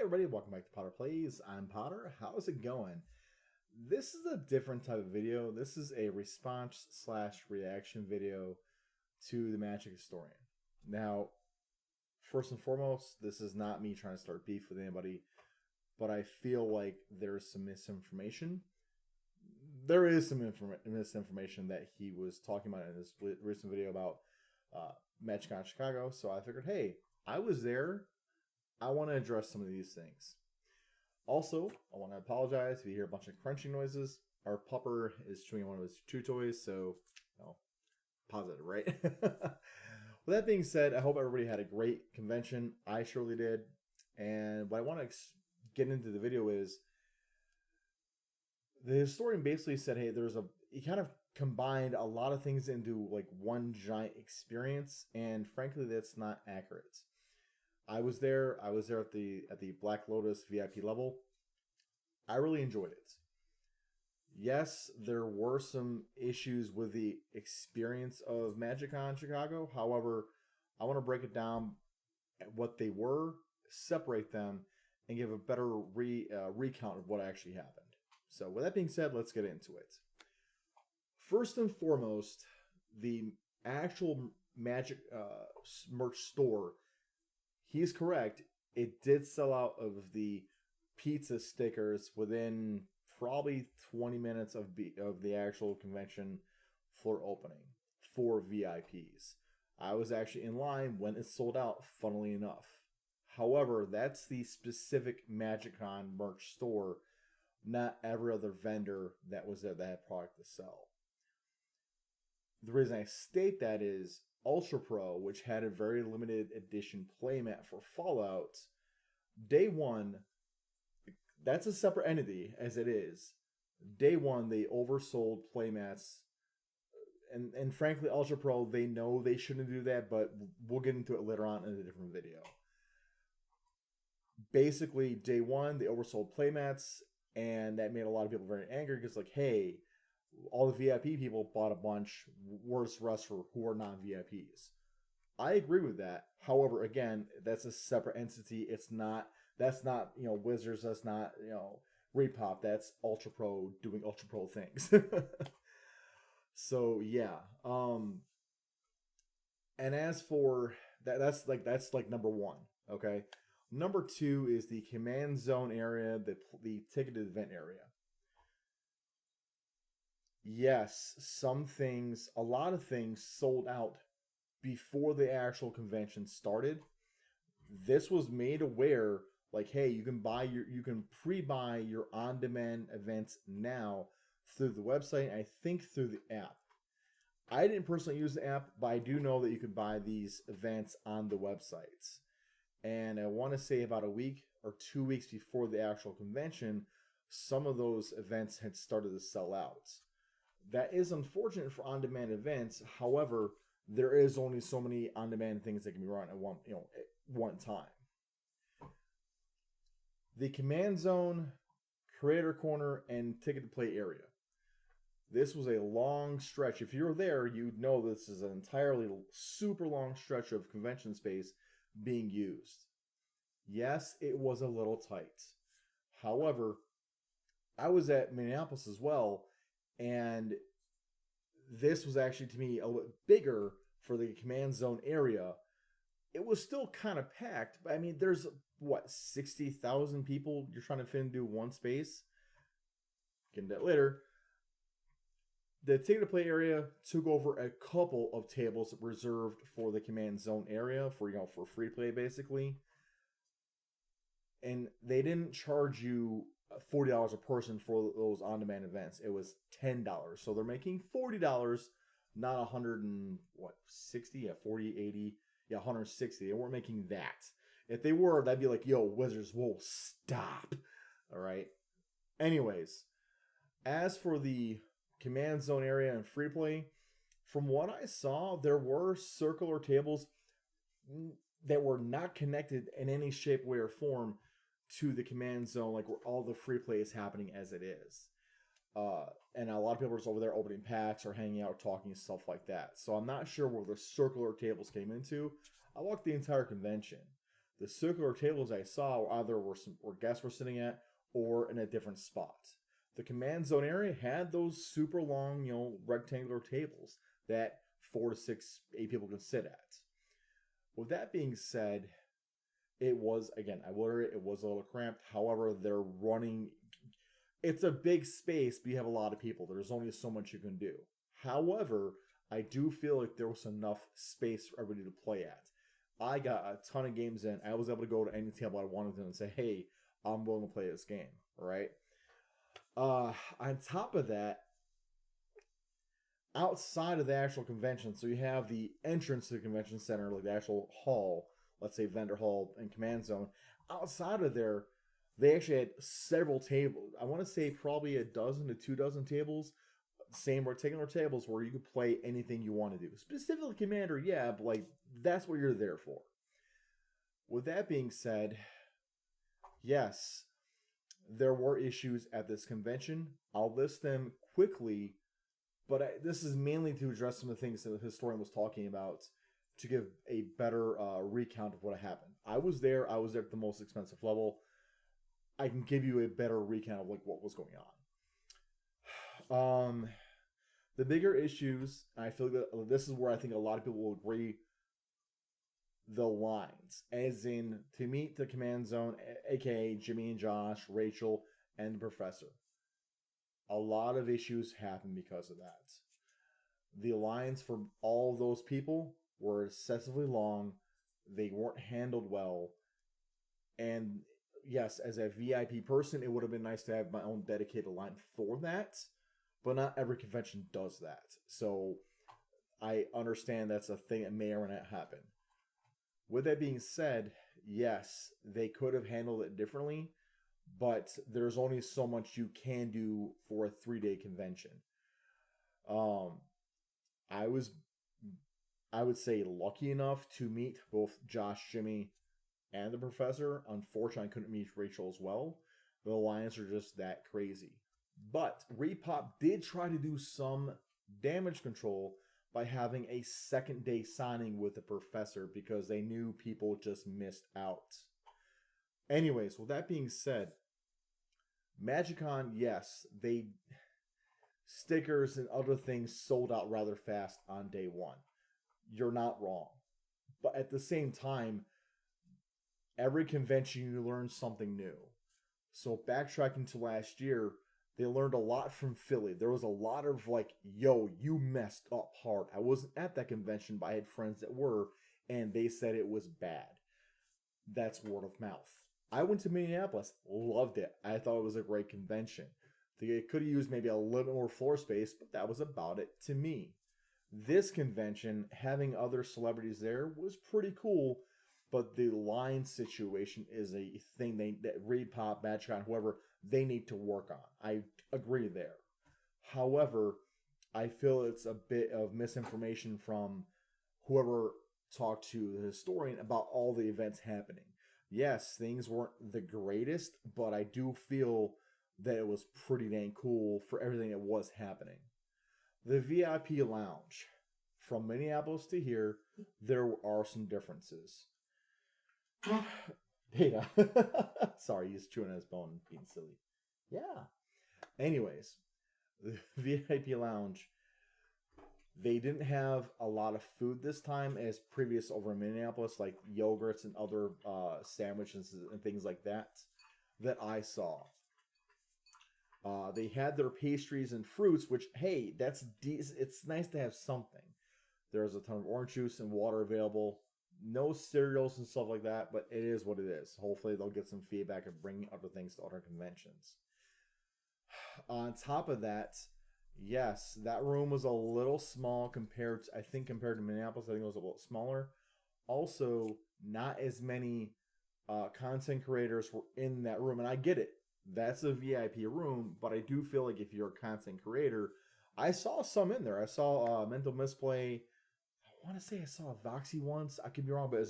everybody, welcome back to Potter Plays. I'm Potter. How's it going? This is a different type of video. This is a response slash reaction video to the Magic Historian. Now, first and foremost, this is not me trying to start beef with anybody, but I feel like there's some misinformation. There is some misinformation that he was talking about in this recent video about MagicCon Chicago, so I figured, hey, I was there. I want to address some of these things. Also, I want to apologize if you hear a bunch of crunching noises. Our pupper is chewing one of his chew toys, so, positive, right? With that being said, I hope everybody had a great convention. I surely did. And what I want to get into the video is, the historian basically said, hey, he kind of combined a lot of things into like one giant experience, and frankly, that's not accurate. I was there at the Black Lotus VIP level. I really enjoyed it. Yes, there were some issues with the experience of MagicCon Chicago. However, I want to break it down at what they were, separate them, and give a better recount of what actually happened. So with that being said, let's get into it. First and foremost, the actual Magic merch store, he's correct. It did sell out of the pizza stickers within probably 20 minutes of the actual convention floor opening for VIPs. I was actually in line when it sold out, funnily enough. However, that's the specific MagicCon merch store, not every other vendor that was there that had product to sell. The reason I state that is Ultra Pro, which had a very limited edition playmat for Fallout, day one, that's a separate entity as it is. Day one, they oversold playmats. And frankly, Ultra Pro, they know they shouldn't do that, but we'll get into it later on in a different video. Basically, day one, they oversold playmats, and that made a lot of people very angry because, like, hey, all the VIP people bought a bunch. Where's the rest for who are non-VIPs? I agree with that. However, again, that's a separate entity. That's not Wizards. That's not Repop. That's Ultra Pro doing Ultra Pro things. So yeah. And as for that's like number one. Okay. Number two is the command zone area, the ticketed event area. Yes, a lot of things sold out before the actual convention started. This was made aware, like, hey, you can pre-buy your on-demand events now through the website, and I think through the app. I didn't personally use the app, but I do know that you could buy these events on the websites. And I want to say about a week or 2 weeks before the actual convention, some of those events had started to sell out. That is unfortunate for on-demand events. However, there is only so many on-demand things that can be run at one time. The command zone, creator corner, and ticket to play area. This was a long stretch. If you're there, you'd know this is an entirely super long stretch of convention space being used. Yes, it was a little tight. However, I was at Minneapolis as well, and this was actually, to me, a little bit bigger for the command zone area. It was still kind of packed, but I mean, there's, 60,000 people you're trying to fit into one space? Get into that later. The ticket to play area took over a couple of tables reserved for the command zone area for free play, basically. And they didn't charge you $40 a person for those on-demand events. It was $10. So they're making $40, not 160, yeah, 40, 80, yeah, 160. They weren't making that. If they were, that'd be like, yo, Wizards, whoa, stop. All right. Anyways, as for the command zone area and free play, from what I saw, there were circular tables that were not connected in any shape, way, or form to the command zone, like where all the free play is happening as it is. And a lot of people are just over there opening packs or hanging out, talking, stuff like that. So I'm not sure where the circular tables came into. I walked the entire convention. The circular tables I saw either were guests were sitting at or in a different spot. The command zone area had those super long, rectangular tables that 4 to 6, 8 people can sit at. With that being said, it was, again, I will admit, it was a little cramped. However, they're running. It's a big space, but you have a lot of people. There's only so much you can do. However, I do feel like there was enough space for everybody to play at. I got a ton of games in. I was able to go to any table I wanted to and say, hey, I'm willing to play this game, right? On top of that, outside of the actual convention, so you have the entrance to the convention center, like the actual hall, let's say vendor hall and command zone. Outside of there, they actually had several tables. I want to say probably a dozen to 2 dozen tables, same rectangular tables where you could play anything you want to do. Specifically Commander, yeah, but like that's what you're there for. With that being said, yes, there were issues at this convention. I'll list them quickly, but this is mainly to address some of the things that the historian was talking about to give a better recount of what happened. I was there at the most expensive level. I can give you a better recount of like what was going on. The bigger issues, and I feel that this is where I think a lot of people will agree, the lines, as in to meet the command zone, aka Jimmy and Josh, Rachel, and the professor. A lot of issues happen because of that. The lines for all those people were excessively long. They weren't handled well. And yes, as a VIP person, it would have been nice to have my own dedicated line for that. But not every convention does that. So I understand that's a thing that may or may not happen. With that being said, yes, they could have handled it differently, but there's only so much you can do for a 3-day convention. I would say, lucky enough to meet both Josh, Jimmy, and the professor. Unfortunately, I couldn't meet Rachel as well. The lines are just that crazy. But Repop did try to do some damage control by having a second day signing with the professor because they knew people just missed out. Anyways, with that being said, MagicCon, yes, stickers and other things sold out rather fast on day one. You're not wrong. But at the same time, every convention you learn something new. So backtracking to last year, they learned a lot from Philly. There was a lot of like, yo, you messed up hard. I wasn't at that convention, but I had friends that were, and they said it was bad. That's word of mouth. I went to Minneapolis, loved it. I thought it was a great convention. They could have used maybe a little bit more floor space, but that was about it to me. This convention, having other celebrities there, was pretty cool, but the line situation is a thing that Repop, MagicCon, whoever, they need to work on. I agree there. However, I feel it's a bit of misinformation from whoever talked to the historian about all the events happening. Yes, things weren't the greatest, but I do feel that it was pretty dang cool for everything that was happening. The VIP lounge. From Minneapolis to here, there are some differences. Data. Sorry, he's chewing on his bone and being silly. Yeah. Anyways, the VIP lounge, they didn't have a lot of food this time as previous over in Minneapolis, like yogurts and other sandwiches and things like that I saw. They had their pastries and fruits, which, hey, it's nice to have something. There's a ton of orange juice and water available. No cereals and stuff like that, but it is what it is. Hopefully they'll get some feedback of bringing other things to other conventions. On top of that, yes, that room was a little small compared to Minneapolis. I think it was a little smaller. Also, not as many content creators were in that room, and I get it. That's a VIP room, but I do feel like if you're a content creator, I saw some in there. I saw Mental Misplay. I want to say I saw a Voxy once. I could be wrong, but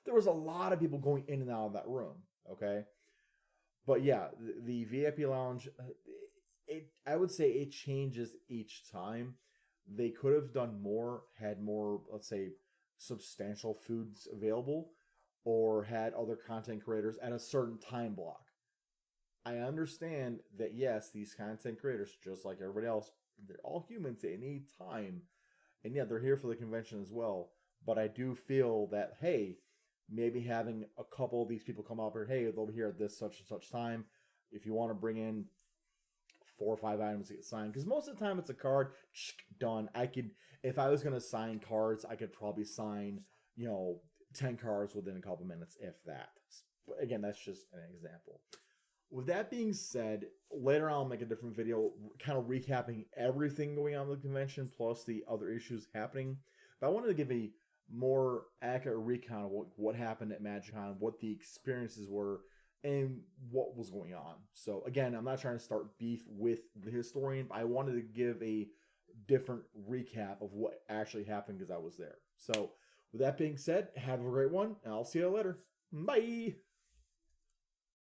there was a lot of people going in and out of that room. Okay, but yeah, the VIP lounge, I would say it changes each time. They could have done more, had more, let's say, substantial foods available. or had other content creators at a certain time block. I understand that, yes, these content creators, just like everybody else, they're all humans. They need time. And yeah, they're here for the convention as well. But I do feel that, hey, maybe having a couple of these people come up here, hey, they'll be here at this such and such time. If you want to bring in 4 or 5 items to get signed, because most of the time it's a card, done. If I was going to sign cards, I could probably sign, 10 cards within a couple minutes, if that. But again, that's just an example. With that being said, later on I'll make a different video kind of recapping everything going on with the convention plus the other issues happening. But I wanted to give a more accurate recount of what happened at MagicCon, what the experiences were, and what was going on. So again, I'm not trying to start beef with the historian, but I wanted to give a different recap of what actually happened because I was there. So with that being said, have a great one, and I'll see you later. Bye!